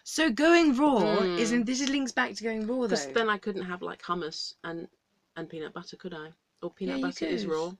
So going raw isn't. This links back to going raw though. Because then I couldn't have like hummus and peanut butter, could I? Or peanut butter is raw.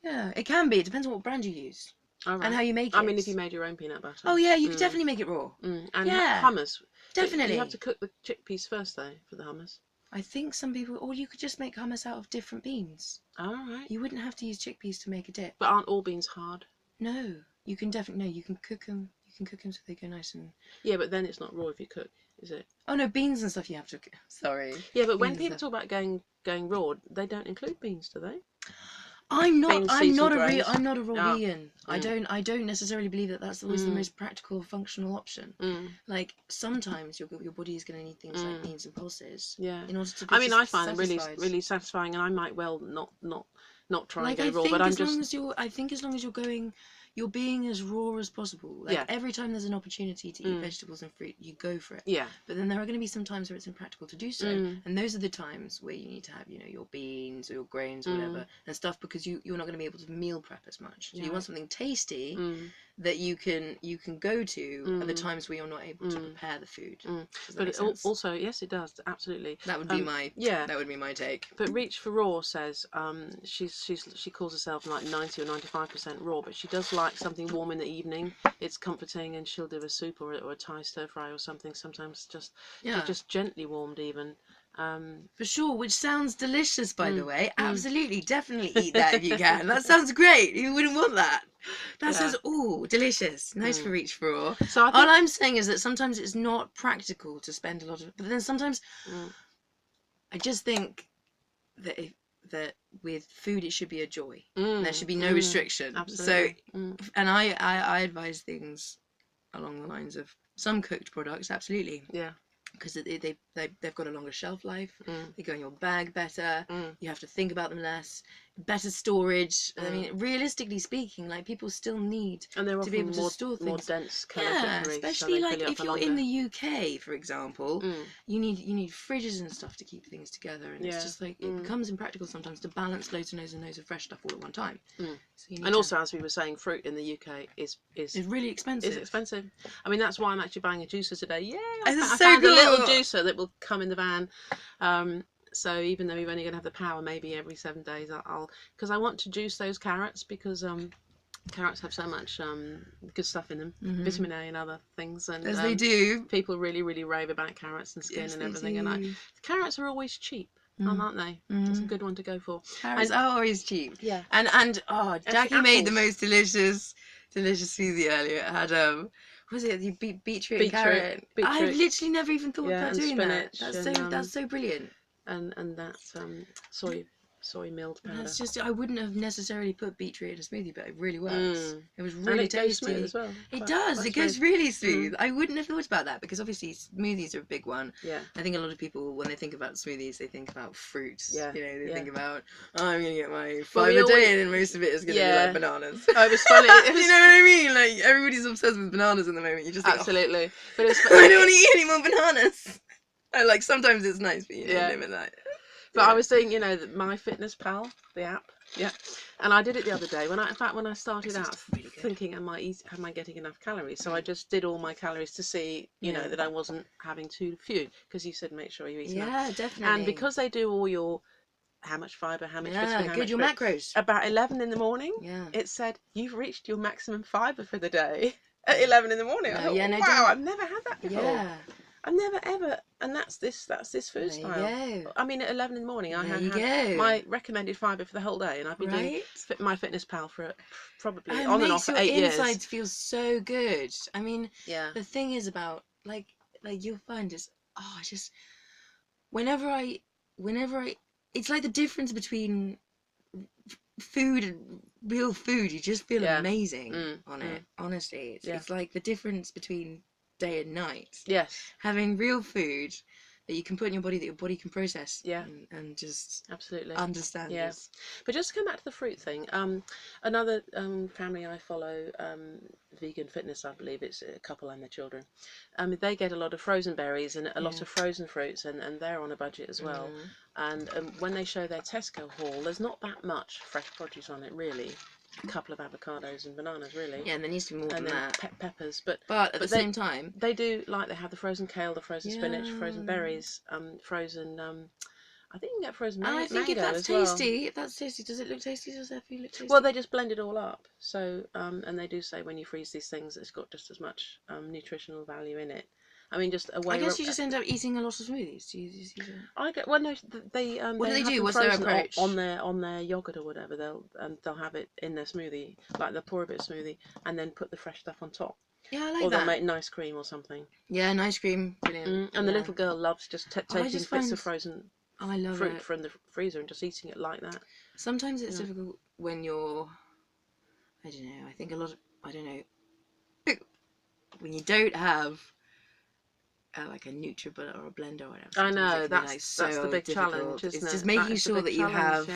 Yeah, it can be. It depends on what brand you use. Right. And how you make it. I mean, if you made your own peanut butter. Oh yeah, you could definitely make it raw. And hummus. Definitely. You have to cook the chickpeas first though for the hummus. I think some people, or you could just make hummus out of different beans. All right. You wouldn't have to use chickpeas to make a dip. But aren't all beans hard? No, you can definitely. No, you can cook them. You can cook them so they go nice and. Yeah, but then it's not raw if you cook, is it? Oh no, beans and stuff you have to. Sorry. Yeah, but when people talk about going raw, they don't include beans, do they? I'm not a raw vegan. I don't necessarily believe that that's always the most practical, functional option. Like sometimes your body is going to need things like beans and pulses. Yeah. In order to. I mean, I find them really satisfying, and I might well not try and go raw. But I think as long as you're being as raw as possible. Like every time there's an opportunity to eat vegetables and fruit, you go for it. Yeah. But then there are going to be some times where it's impractical to do so, and those are the times where you need to have, your beans or your grains or whatever and stuff, because you're not going to be able to meal prep as much. So you want something tasty that you can go to at the times where you're not able to prepare the food. But it also, yes, it does, absolutely. That would be that would be my take. But Reach for Raw says she calls herself like 90 or 95% raw, but she does like something warm in the evening. It's comforting, and she'll do a soup or a Thai stir fry or something. Sometimes just gently warmed even. For sure, which sounds delicious, by the way. Absolutely, definitely eat that if you can. That sounds great. Who wouldn't want that? That sounds delicious. Nice for Reach for Raw. So all I'm saying is that sometimes it's not practical to spend a lot of, but then sometimes I just think that with food it should be a joy. There should be no restriction. Absolutely. So and I advise things along the lines of some cooked products, absolutely. Yeah. Because they've got a longer shelf life. They go in your bag better. You have to think about them less. Better storage. I mean, realistically speaking, like people still need to be able to store things. More dense colour cookery, especially like if you're in the UK, for example, you need fridges and stuff to keep things together, and it's just like it becomes impractical sometimes to balance loads and loads and loads of fresh stuff all at one time. So also, as we were saying, fruit in the UK is really expensive. It's expensive. I mean, that's why I'm actually buying a juicer today. Yeah, I found a little juicer that will come in the van. So even though we're only going to have the power maybe every 7 days, because I want to juice those carrots, because carrots have so much good stuff in them, vitamin A and other things, and as they do. People really rave about carrots and skin and everything, and carrots are always cheap, aren't they? It's a good one to go for. Carrots are always cheap. Yeah. And Jackie made the most delicious smoothie earlier. It had what was it? The beetroot and carrot. I've literally never even thought about doing that. That's so brilliant. And that soy milled powder. That's just, I wouldn't have necessarily put beetroot in a smoothie, but it really works. It was really tasty. Goes smooth as well. It does. It goes really smooth. I wouldn't have thought about that, because obviously smoothies are a big one. Yeah. I think a lot of people, when they think about smoothies, they think about fruits. Yeah. They think about, I'm going to get my 5 a day, and most of it is going to be like bananas. Oh, it was funny. You know what I mean? Like, everybody's obsessed with bananas at the moment. You just think, absolutely. But it's I don't want to eat any more bananas. Like, sometimes it's nice, but limit that. But I was doing, My Fitness Pal, the app. Yeah. And I did it the other day when I started out thinking, am I getting enough calories? So I just did all my calories to see, that I wasn't having too few, because you said make sure you eat enough. Yeah, definitely. And because they do all your how much fibre, how much vitamin, how much your macros. About 11 in the morning, it said you've reached your maximum fibre for the day at 11 in the morning. I thought, wow, I've never had that before. Yeah. I've never ever, and that's this food style. I mean, at 11 in the morning, I had my recommended fibre for the whole day, and I've been doing My Fitness Pal for probably on and off for 8 years. Insides feel so good. I mean, the thing is about like you'll find is just whenever I, it's like the difference between food and real food. You just feel amazing on it. Honestly, it's like the difference between day and night. Yes. Having real food that you can put in your body, that your body can process. Yeah. And just absolutely understand. Yes. But just to come back to the fruit thing, another family I follow, vegan fitness, I believe it's a couple and their children. They get a lot of frozen berries and a lot of frozen fruits, and they're on a budget as well. And when they show their Tesco haul, there's not that much fresh produce on it really. a couple of avocados and bananas, really. Yeah, and there needs to be more and than then that. Peppers, but at the same time, they do, like, they have the frozen kale, the frozen spinach, frozen berries, frozen. I think you can get frozen and I think if mango that's as well. tasty, does it look tasty? Does their food look tasty? Well, they just blend it all up. So, and they do say when you freeze these things, it's got just as much nutritional value in it. I mean, just a way. I guess you just end up eating a lot of smoothies. Do you see that? I get. Well, no, they What do they have do? them What's their frozen approach? on their yogurt or whatever. They'll have it in their smoothie, like they'll pour a bit of smoothie and then put the fresh stuff on top. Yeah, I like or that. Or they'll make nice cream or something. Yeah, nice cream, brilliant. And the little girl loves just taking bits of frozen fruit from the freezer and just eating it like that. Sometimes it's difficult when you're, I don't know, I think a lot of, I don't know, when you don't have like a NutriBullet or a blender or whatever. I know, that's the big difficult. challenge, isn't it's it? just making sure that you have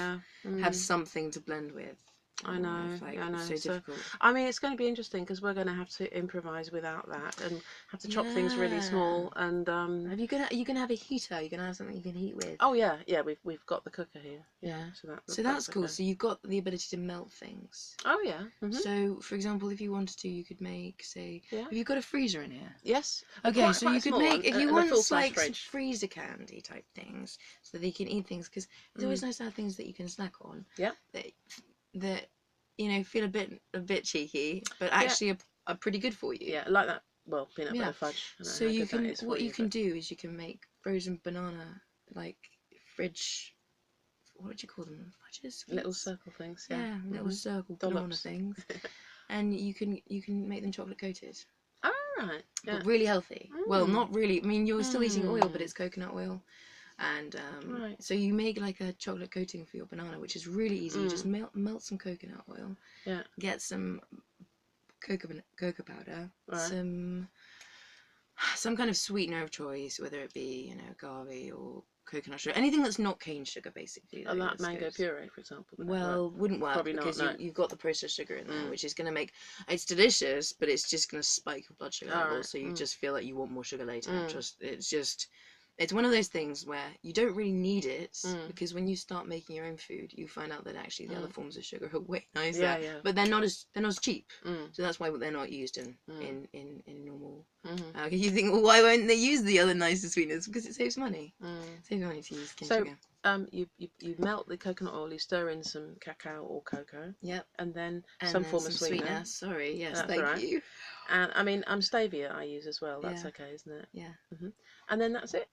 have something to blend with. I know, I know. It's so difficult. I mean, it's going to be interesting because we're going to have to improvise without that and have to chop things really small. And are you gonna have a heater? Are you gonna have something you can heat with? Oh yeah, we've got the cooker here. Yeah. So that's cool. Okay. So you've got the ability to melt things. Oh yeah. So for example, if you wanted to, you could make, say, have you got a freezer in here? Yes. Okay, so you could make, if you want like some freezer candy type things, so that you can eat things, because it's always nice to have things that you can snack on. Yeah. That you know, feel a bit cheeky, but actually are pretty good for you. Yeah, like that. Well, peanut butter fudge. So you can, what you can do is you can make frozen banana, like fridge. What would you call them? Fudges? Little circle things. Yeah, little circle banana things, and you can make them chocolate coated. Oh right. Yeah. But really healthy. Well, not really. I mean, you're still eating oil, but it's coconut oil. And so you make like a chocolate coating for your banana, which is really easy. You just melt some coconut oil, get some cocoa powder, some kind of sweetener of choice, whether it be, you know, agave or coconut sugar, anything that's not cane sugar, basically. And that mango puree, for example. Wouldn't work. Probably because you've got the processed sugar in there, which is going to make it's delicious, but it's just going to spike your blood sugar levels, so you just feel like you want more sugar later. It's one of those things where you don't really need it, because when you start making your own food, you find out that actually the other forms of sugar are way nicer, but they're not as cheap. So that's why they're not used in normal. You think, well, why won't they use the other nicer sweeteners? Because it saves money. It saves money to use cane sugar. You melt the coconut oil, you stir in some cacao or cocoa. Yep. And then some form of sweetener. Sorry, yes, that's thank you. And I mean, stevia I use as well. That's okay, isn't it? Yeah. And then that's it.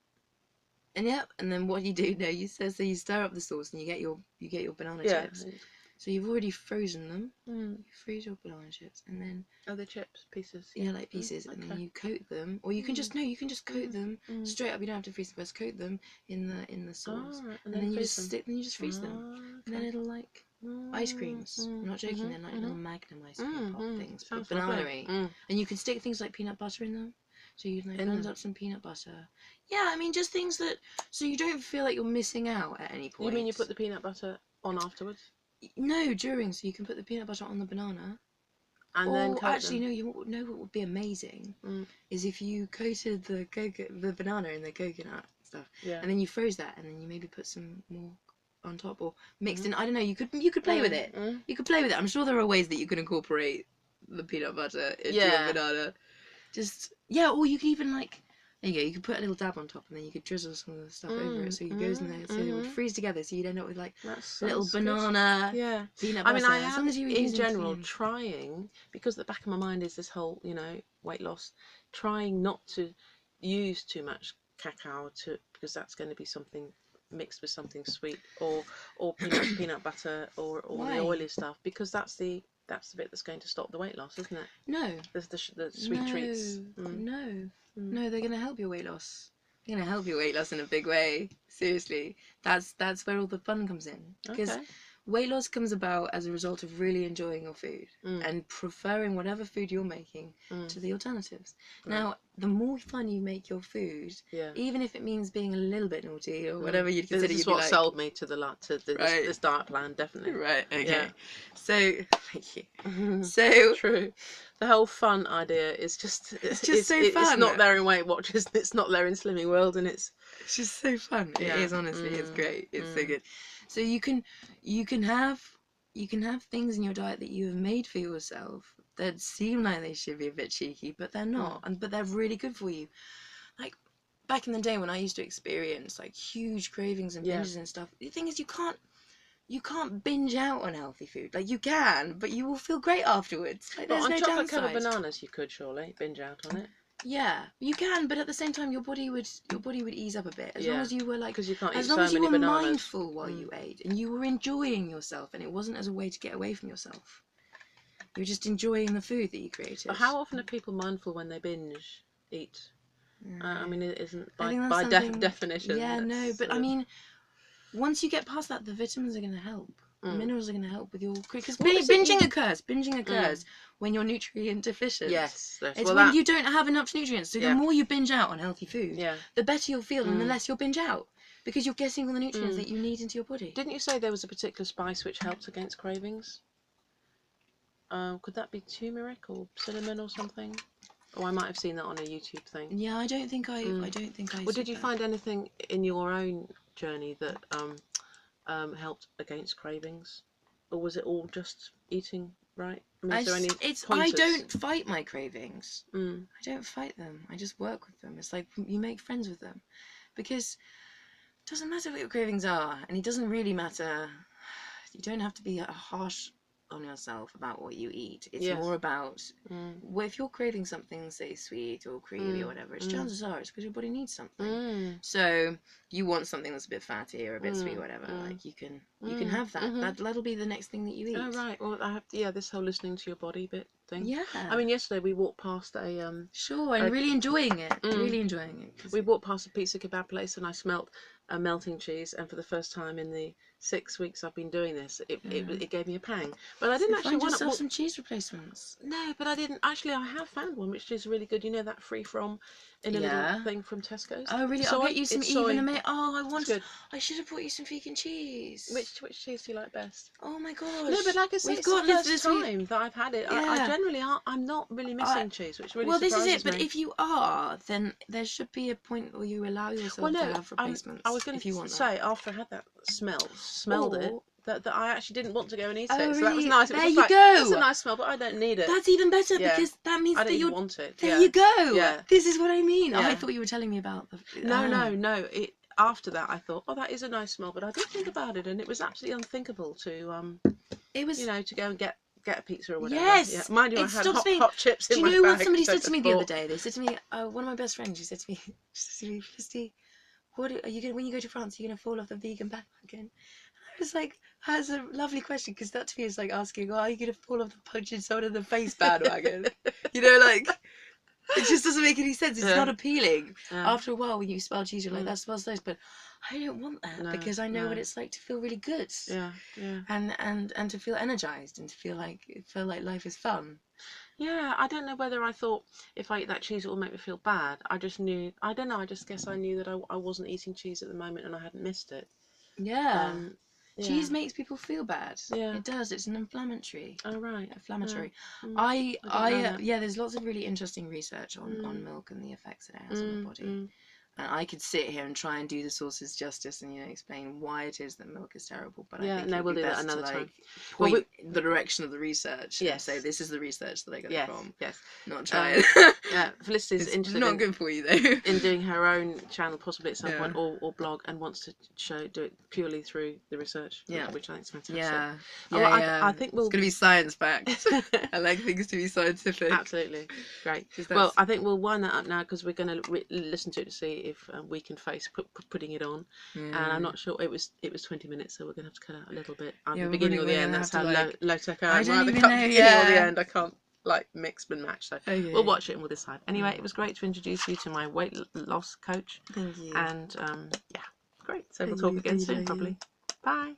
And then what you do now, so you stir up the sauce and you get your banana chips. So you've already frozen them. You freeze your banana chips and then the chips pieces. Yeah, like pieces, and then you coat them, or you can just coat them straight up. You don't have to freeze them first. Coat them in the sauce, and then you just freeze them, and then it'll like ice creams. I'm not joking. They're like little Magnum ice cream pop things, but banana-y. And you can stick things like peanut butter in them. So you can blend up some peanut butter. Yeah, I mean, just things that, so you don't feel like you're missing out at any point. You mean you put the peanut butter on afterwards? No, during. So you can put the peanut butter on the banana. And then actually, no. You know what would be amazing is if you coated the banana in the coconut stuff, and then you froze that, and then you maybe put some more on top or mixed in. I don't know. You could play with it. You could play with it. I'm sure there are ways that you can incorporate the peanut butter into your banana. Or you could even like, there you go, you could put a little dab on top and then you could drizzle some of the stuff over it, so it goes in there, so it would freeze together, so you'd end up with like little banana peanut butter. I mean, I am in general trying, because the back of my mind is this whole, you know, weight loss, trying not to use too much cacao because that's going to be something mixed with something sweet, or peanut butter or the oily stuff, because that's the bit that's going to stop the weight loss, isn't it? No. There's the sweet treats. No, they're going to help your weight loss. They're going to help your weight loss in a big way. Seriously. That's where all the fun comes in. Because weight loss comes about as a result of really enjoying your food and preferring whatever food you're making to the alternatives. Now, the more fun you make your food, even if it means being a little bit naughty or whatever you'd consider, this is what sold me to this diet plan, definitely. Right. Okay. Yeah. So, thank you. So true. The whole fun idea is just so fun. It's not there in Weight Watchers. It's not there in Slimming World, and it's just so fun. It is, honestly. It's great. It's so good. So you can you can have things in your diet that you have made for yourself that seem like they should be a bit cheeky, but they're not, but they're really good for you. Like back in the day when I used to experience like huge cravings and binges and stuff, the thing is you can't binge out on healthy food. Like you can, but you will feel great afterwards. Like there's no chocolate downside. covered bananas, you could surely binge out on it. Yeah, you can, but at the same time, your body would ease up a bit as long as you were like, because you can't eat as long so as you many were bananas. mindful while you ate and you were enjoying yourself, and it wasn't as a way to get away from yourself. You were just enjoying the food that you created. But how often are people mindful when they binge eat? I mean, it isn't by definition. Yeah, no, but I mean, once you get past that, the vitamins are going to help. The minerals are going to help with your... Because binging occurs when you're nutrient deficient. Yes. It's when you don't have enough nutrients. So the more you binge out on healthy food, the better you'll feel and the less you'll binge out. Because you're getting all the nutrients that you need into your body. Didn't you say there was a particular spice which helps against cravings? Could that be turmeric or cinnamon or something? Oh, I might have seen that on a YouTube thing. Yeah, I don't think I Well, did you find anything in your own journey that helped against cravings, or was it all just eating right? I mean, is there any pointers? I don't fight my cravings. I don't fight them. I just work with them. It's like you make friends with them, because it doesn't matter what your cravings are, and it doesn't really matter. You don't have to be harsh on yourself about what you eat. It's more about if you're craving something, say sweet or creamy or whatever, chances are it's because your body needs something. So you want something that's a bit fatty or a bit sweet, whatever. Like you can have that. That'll be the next thing that you eat. Oh right. Well, I have this whole listening to your body bit thing. Yeah. I mean, yesterday we walked past a really enjoying it. Really enjoying it. We walked past a pizza kebab place and I smelt a melting cheese, and for the first time in the 6 weeks I've been doing this, it gave me a pang. But I didn't actually want to some cheese replacements. No, but I didn't actually. I have found one which is really good. You know that free from in a little thing from Tesco's. Oh really? I'll get you some even. I should have brought you some vegan cheese. Which cheese do you like best? Oh my gosh. No, but like I said, it's the first time that I've had it. I generally I'm not really missing cheese, which really surprises me. This is it. But if you are, then there should be a point where you allow yourself to have replacements. I was going to say after I had that smelled it. That I actually didn't want to go and eat it. So that was nice. There you go. That's a nice smell, but I don't need it. That's even better because that means that you want it. There you go. Yeah. This is what I mean. I thought you were telling me about the... No. After that, I thought, that is a nice smell, but I did think about it, and it was absolutely unthinkable to to go and get a pizza or whatever. Yes. Yeah. Mind you, I had hot chips in my bag. Do you know what somebody said to me the other day? They said to me, one of my best friends, she said to me, Christy, what are you going when you go to France? Are you going to fall off the vegan bandwagon? I was like, that's a lovely question, because that to me is like asking, are you going to fall off the punching someone in the face bandwagon? Like, it just doesn't make any sense. It's not appealing. After a while, when you smell cheese, you're like, that smells nice, but I don't want that because I know what it's like to feel really good. And to feel energized and to feel like life is fun. Yeah, I don't know whether I thought if I eat that cheese it will make me feel bad. I just knew, I don't know, I just guess I knew that I wasn't eating cheese at the moment and I hadn't missed it. Yeah. Cheese makes people feel bad. Yeah. It does. It's an inflammatory. Oh, right. Inflammatory. Yeah. There's lots of really interesting research on milk and the effects that it has on the body. And I could sit here and try and do the sources justice and explain why it is that milk is terrible. But I think we'll do that another time. Point the direction of the research. And say this is the research that I got it from. Yes. Not try it. Felicity's interested. Not good for you though. In doing her own channel, possibly at some point, or blog, and wants to do it purely through the research. Yeah. Which I think is fantastic. Yeah. I think it's going to be science backed. I like things to be scientific. Absolutely. Great. Well, I think we'll wind that up now because we're going to listen to it to see if we can face putting it on. And I'm not sure, it was 20 minutes, so we're going to have to cut out a little bit. The beginning or the end, that's how low tech I am. I don't even know. The beginning or the end, I can't mix and match, so we'll watch it and we'll decide. Anyway, it was great to introduce you to my weight loss coach. Thank you. And great. So we'll talk again soon, probably. Bye.